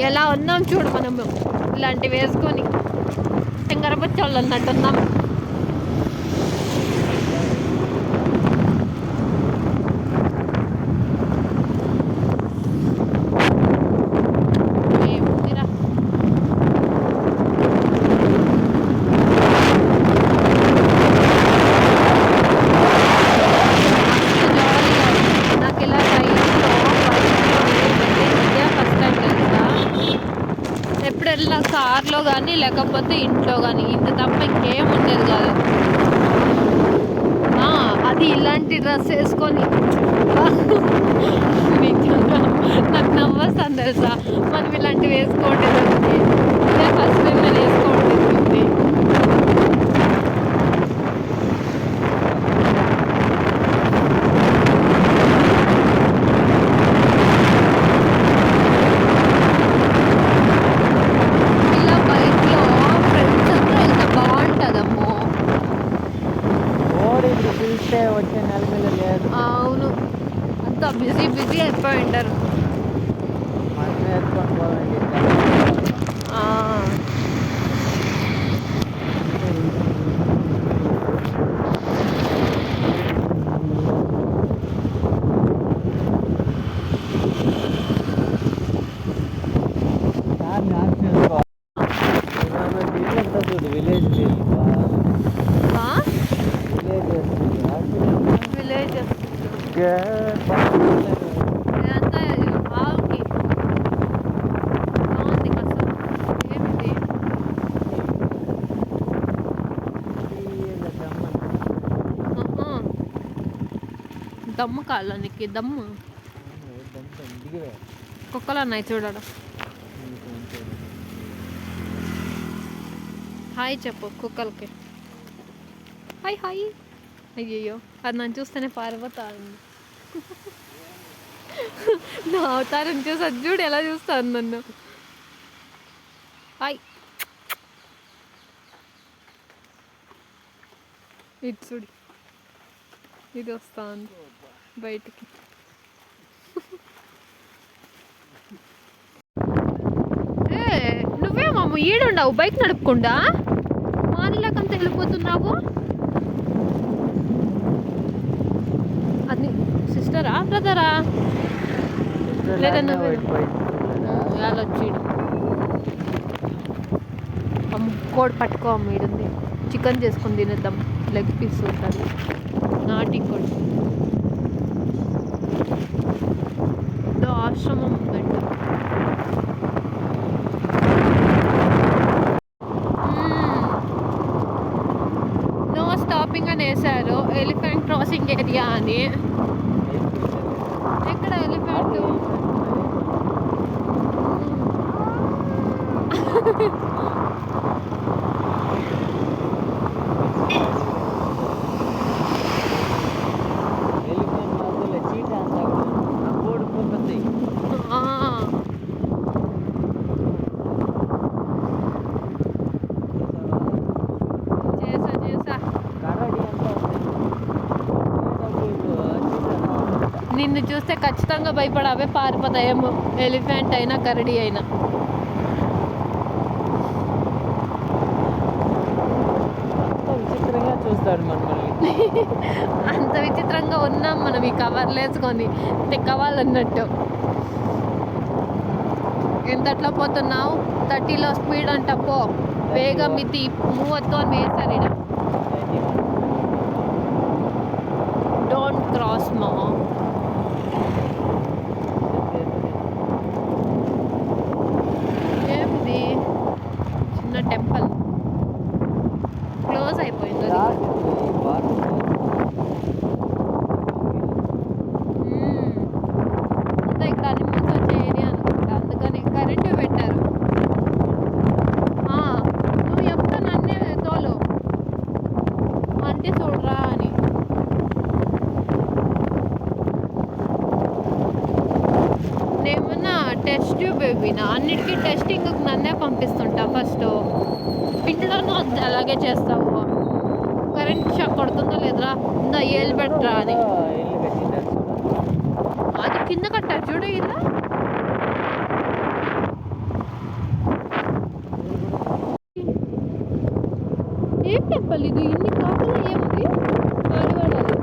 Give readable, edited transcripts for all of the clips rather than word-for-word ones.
ఎలా ఉన్నాం చూడు మనము ఇలాంటివి వేసుకొని తింగరబచ్చోళ్ళు అన్నట్టున్నాం. ఎప్పుడెల్లా కార్లో కానీ లేకపోతే ఇంట్లో కానీ ఇంత తప్ప ఇంకేం ఉండేది కాదు. అది ఇలాంటి డ్రెస్ వేసుకొని నిజంగా నాకు నవ్వొస్తాను తెలుసా. మనం ఇలాంటివి వేసుకోవట్లేదు, ఇదే ఫస్ట్ టైం నేను వేసుకోవట్లేదు. ఇలా బైక్లో ఫ్రెండ్స్ అంతా వెళ్తే బాగుంటుందమ్మో. వచ్చే నెల లేదు. అవును, అంతా బిజీ బిజీ అయిపోయి ఉంటారు. మనం వేసుకొని పోవండి. విలేజ్ విలేజెస్ ఇదంతా ఆవుకి బాగుంది కసం. ఏమిటి దమ్ము కాళ్ళనికి దమ్ము కుక్కలు అన్నాయి చూడడం. హాయ్ చెప్పు కుక్కలకి. Hi hi. అయ్యయ్యో, అది నన్ను చూస్తేనే పారిపోతా ఉంది. నా అవతారం చూసి అది చూడు ఎలా చూస్తాను నన్ను. హాయ్. ఇది చూడు, ఇది వస్తాను బయటికి. నువ్వేమమ్మ ఈడుండవు బైక్ నడుపుకుండా మానిలాకంత వెళ్ళిపోతున్నావు. అది సిస్టరా బ్రదరా? లేదా నువ్వు వచ్చి కోడి పట్టుకో అమ్మ. ఈడుంది చికెన్ చేసుకొని తినేద్దాం. లెగ్ పీస్ ఉంటుంది నాటి కోడి. ఏదో ఆశ్రమం ఉందంట. నో స్టాపింగ్ అని వేశారు. ఎలిఫెంట్ క్రాసింగ్ ఏరియా అని. ఎక్కడ ఎలిఫెంట్? నిన్ను చూస్తే ఖచ్చితంగా భయపడి అవే పారిపోతాయేమో, ఎలిఫెంట్ అయినా కరడి అయినా. విచిత్రంగా చూస్తాడు మనల్ని. అంత విచిత్రంగా ఉన్నాం మనం ఈ కవర్లు వేసుకొని తిక్కవాలన్నట్టు. ఎంతట్లో పోతున్నావు? 30లో స్పీడ్ అంట. పో వేగం మితి 30 అని వేశారు ఇక్కడ. డోంట్ క్రాస్ మా. ఏమిది? చిన్న టెంపుల్ క్లోజ్ అయిపోయింది. అంతా ఇక్కడ అనిమల్స్ వచ్చే ఏరియా అనుకుంటా, అందుకని కరెంటు పెట్టారు. నువ్వు చెప్తా నన్నే తోలు అంటే చూడరా అని. నేమన్నా టెస్ట్ బేబీనా? అన్నిటికీ టెస్టింగ్ నన్నే పంపిస్తుంటా. ఫస్ట్ ఇంట్లోనూ అలాగే చేస్తావు. కరెంట్ షాక్ కొడుతుందా లేదురా, ఇందా ఏళ్ళు పెట్టరా అని. అది కింద కట్టారు చూడు. ఇలా టెంపుల్ ఇది ఇన్ని కాకుండా ఏముంది ఆదివారాలు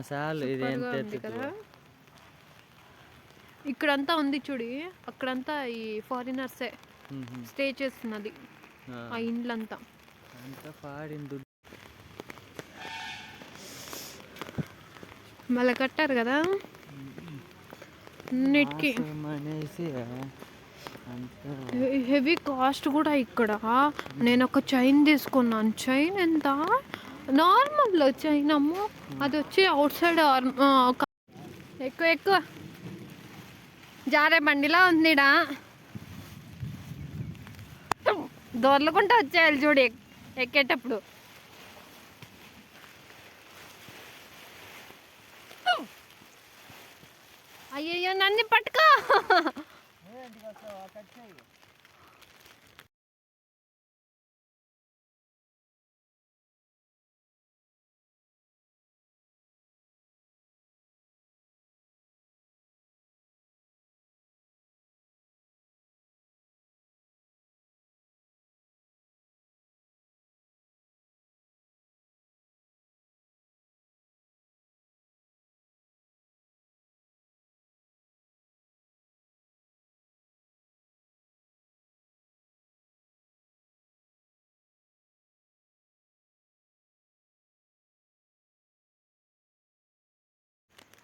చాలు సూపర్గా ఉంది కదా ఇక్కడంతా ఉంది చూడి అక్కడంతా ఈ ఫారినర్సే స్టే చేస్తున్నది ఆ ఇండ్లంతా పాడింది మళ్ళీ కట్టారు కదా అన్నిటికీ అనేసి హెవీ కాస్ట్ కూడా ఇక్కడ నేను ఒక చైన్ తీసుకున్నాను చైన్ ఎంత నార్మల్ చైన్ అమ్మో అది వచ్చి అవుట్ సైడ్ ఎక్కువ ఎక్కువ జారే బండిలా ఉందిడా దొర్లకుంటూ వచ్చేయాలి చూడు ఎక్కేటప్పుడు అయ్యయ్యో నన్ను పట్టుకో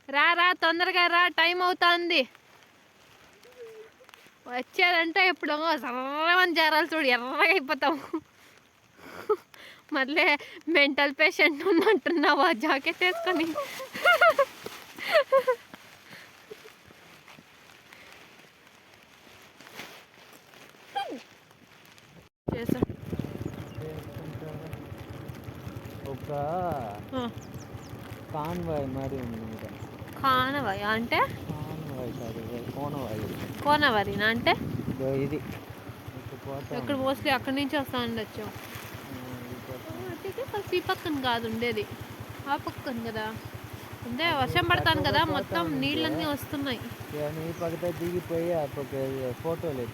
రా రా తొందరగా రా టైం అవుతుంది వచ్చారంటే ఇప్పుడు సర్రమని చేరాలి చూడు ఎర్రగా అయిపోతావు మళ్ళీ మెంటల్ పేషెంట్ ఉన్నట్టున్నావు ఆ జాకెట్ వేసుకొని చేసా ఒక కాన్వాయ్ మరి ఉంది కానవాయి అంటే కాన్వాయ్ కాదు కోనవాయి కోనవరినా అంటే ఇది ఇక్కడ మోస్ట్లీ అక్కడి నుంచి వస్తా ఉండొచ్చు ఈ పక్కన కాదు ఉండేది ఆ పక్కన కదా అంటే వర్షం పడతాను కదా మొత్తం నీళ్ళన్నీ వస్తున్నాయి ఈ పక్కన దిగిపోయి ఆ పక్క ఫోటోలు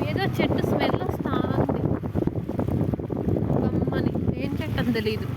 ఏదో చెట్టు స్మెల్ వస్తా ఉంది గమ్మని ఏం చెట్టు అని తెలీదు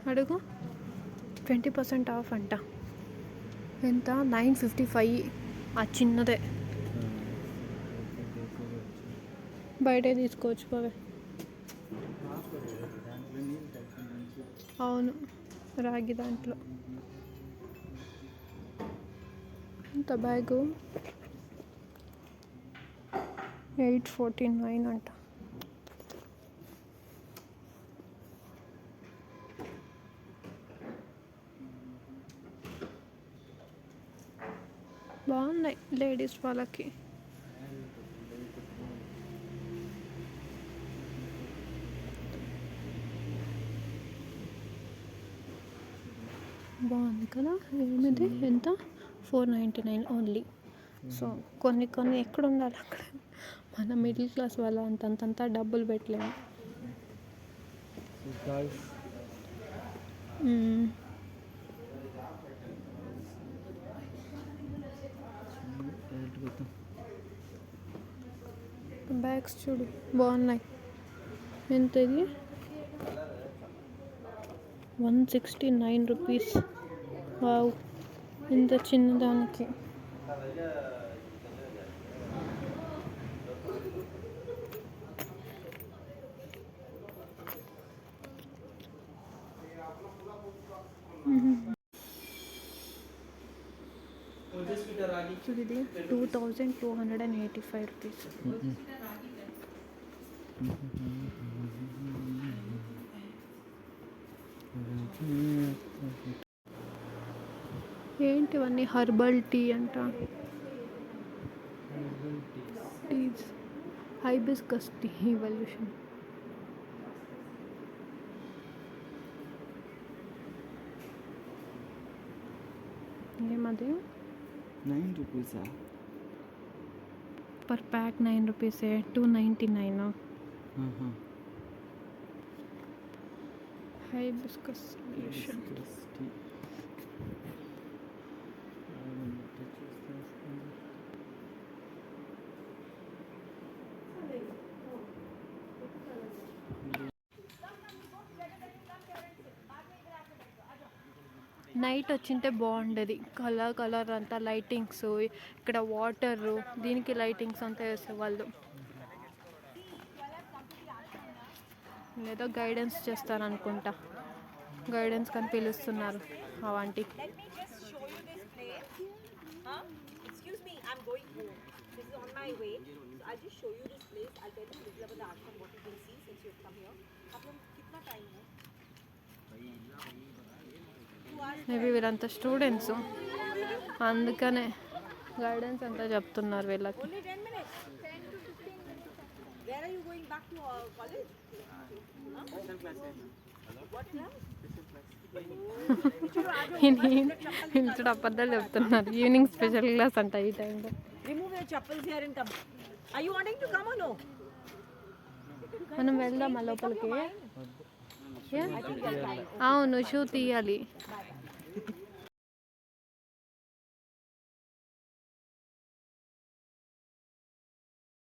అడుగు 20% ఆఫ్ అంట. ఎంత? 955. ఆ చిన్నదే బయటే తీసుకోవచ్చు పోవే. అవును, రాగి దాంట్లో. ఎంత బ్యాగు? 849 అంట. బాగున్నాయి లేడీస్ వాళ్ళకి. బాగుంది కదా. ఏమిది? ఎంత? 499 ఓన్లీ. సో కొన్ని కొన్ని ఎక్కడ ఉండాలి అక్కడ. మన మిడిల్ క్లాస్ వాళ్ళ అంతంతా డబ్బులు పెట్టలేము. బ్యాగ్స్ చూడు బాగున్నాయి. ఎంత ఇది? 169 రూపీస్. వావ్, ఇంత చిన్నదానికి. చూడు ఇది 2285 రూపీస్. ఏంటివన్నీ? హర్బల్ టీ అంట. Teas hibiscus tea evolution. ఏమది? 9 రూపీసా? పర్ ప్యాక్ 9 రూపీసే. 299. Hibiscus solution. నైట్ వచ్చింటే బాగుండేది. కలర్ కలర్ అంతా లైటింగ్స్, ఇక్కడ వాటర్, దీనికి లైటింగ్స్ అంతా వేసేవాళ్ళు. ఏదో గైడెన్స్ చేస్తారనుకుంటా. గైడెన్స్ కానీ పిలుస్తున్నారు అవంటి. Excuse me, I'm going home. This is on my way. So I'll just show you this place. I'll tell you little about the ashram, what you can see since you've come here. आप लोग कितना time है? Maybe వీళ్ళంతా students, అందుకనే guidance అంతా చెప్తున్నారు వీళ్ళకి. Only 10 minutes. 10 to 15 minutes. Where are you going back to college? Special class. What class? ఇంట్లో అబద్ధాలు చెప్తున్నారు. ఈవినింగ్ స్పెషల్ క్లాస్ అంట ఈ టైంలో. Remove your chappals here and come. Are you wanting to come or no? మనం వెళ్దామా లోపలికి? అవును, షూ తీయాలి.